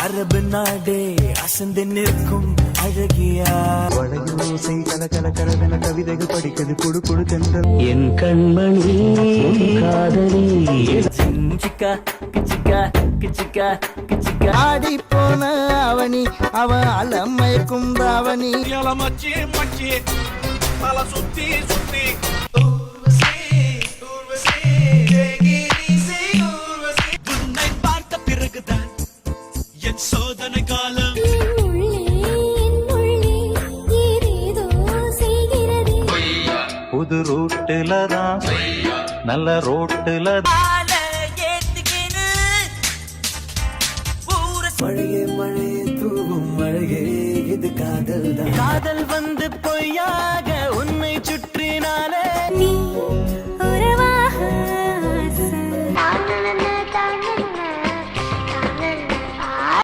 அரபு நாடே அசந்து நிற்கும் அழகியா வளையோசை கல கல கலவென கவிதைகள் படிக்கிறது குடு குடு தென்றல் என் கண்மணி காதலி சிக்கா கிச்சிக்கா கிச்சிக்கா கிச்சிக்கா ஆடி போன அவனி அவ அலமயக்கும் தாவணி மச்சி மச்சி தல சுத்தி சுத்தி உன்னை பார்த்த பிறகுதான் என் சோதனை காலம் புது ரூட்டுல தான் நல்ல ரோட்டுல மழையே மழையே தூவும் மழையே இது காதல் தான் காதல் வந்து பொய்யாக